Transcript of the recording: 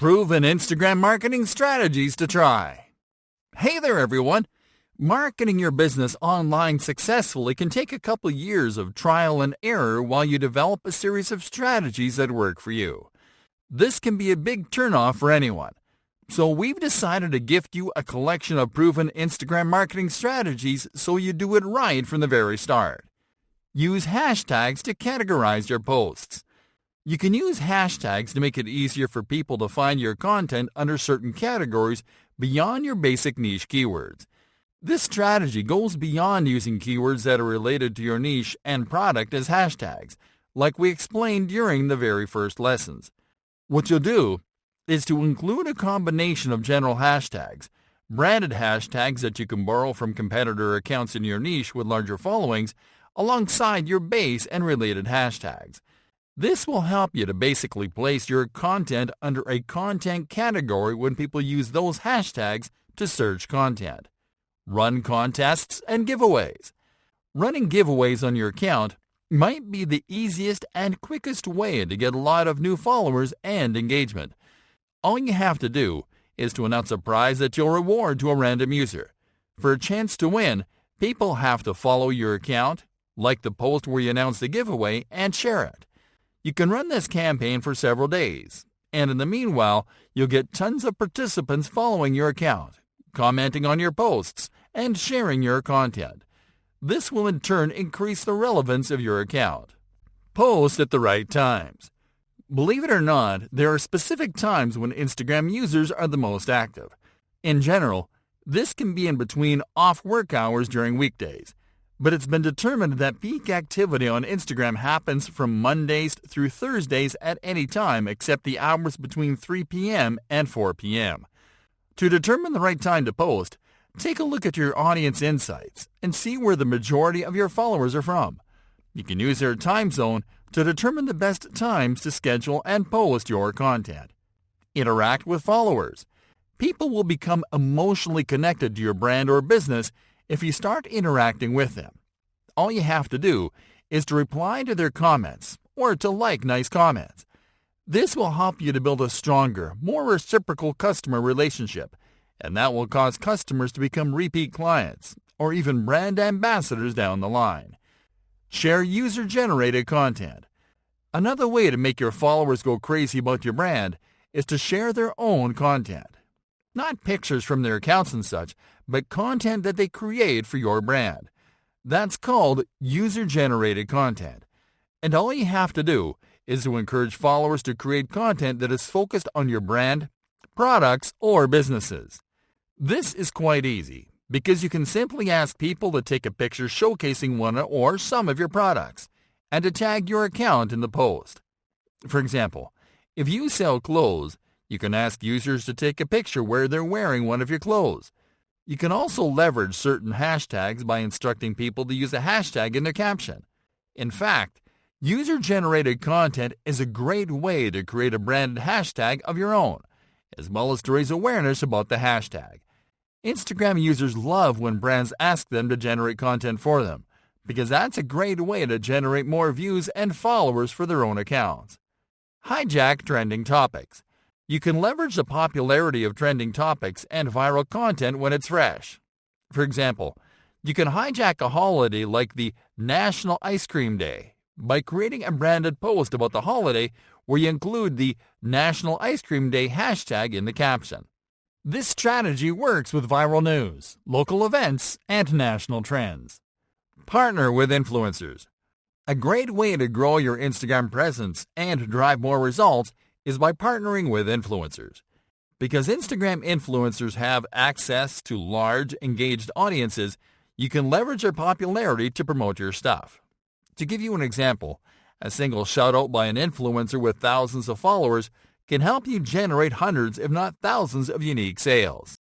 Proven Instagram marketing strategies to try. Hey there, everyone. Marketing your business online successfully can take a couple years of trial and error while you develop a series of strategies that work for you. This can be a big turnoff for anyone. So we've decided to gift you a collection of proven Instagram marketing strategies so you do it right from the very start. Use hashtags to categorize your posts. You can use hashtags to make it easier for people to find your content under certain categories beyond your basic niche keywords. This strategy goes beyond using keywords that are related to your niche and product as hashtags, like we explained during the very first lessons. What you'll do is to include a combination of general hashtags, branded hashtags that you can borrow from competitor accounts in your niche with larger followings, alongside your base and related hashtags. This will help you to basically place your content under a content category when people use those hashtags to search content. Run contests and giveaways. Running giveaways on your account might be the easiest and quickest way to get a lot of new followers and engagement. All you have to do is to announce a prize that you'll reward to a random user. For a chance to win, people have to follow your account, like the post where you announce the giveaway, and share it. You can run this campaign for several days, and in the meanwhile, you'll get tons of participants following your account, commenting on your posts, and sharing your content. This will in turn increase the relevance of your account. Post at the right times. Believe it or not, there are specific times when Instagram users are the most active. In general, this can be in between off-work hours during weekdays. But it's been determined that peak activity on Instagram happens from Mondays through Thursdays at any time except the hours between 3 p.m. and 4 p.m. To determine the right time to post, take a look at your audience insights and see where the majority of your followers are from. You can use their time zone to determine the best times to schedule and post your content. Interact with followers. People will become emotionally connected to your brand or business if you start interacting with them. All you have to do is to reply to their comments or to like nice comments. This will help you to build a stronger, more reciprocal customer relationship, and that will cause customers to become repeat clients or even brand ambassadors down the line. Share user-generated content. Another way to make your followers go crazy about your brand is to share their own content. Not pictures from their accounts and such, but content that they create for your brand. That's called user-generated content. And all you have to do is to encourage followers to create content that is focused on your brand, products, or businesses. This is quite easy because you can simply ask people to take a picture showcasing one or some of your products and to tag your account in the post. For example, if you sell clothes, you can ask users to take a picture where they're wearing one of your clothes. You can also leverage certain hashtags by instructing people to use a hashtag in their caption. In fact, user-generated content is a great way to create a branded hashtag of your own, as well as to raise awareness about the hashtag. Instagram users love when brands ask them to generate content for them, because that's a great way to generate more views and followers for their own accounts. Hijack trending topics. You can leverage the popularity of trending topics and viral content when it's fresh. For example, you can hijack a holiday like the National Ice Cream Day by creating a branded post about the holiday where you include the National Ice Cream Day hashtag in the caption. This strategy works with viral news, local events, and national trends. Partner with influencers. A great way to grow your Instagram presence and drive more results is by partnering with influencers. Because Instagram influencers have access to large, engaged audiences, you can leverage their popularity to promote your stuff. To give you an example, a single shout-out by an influencer with thousands of followers can help you generate hundreds if not thousands of unique sales.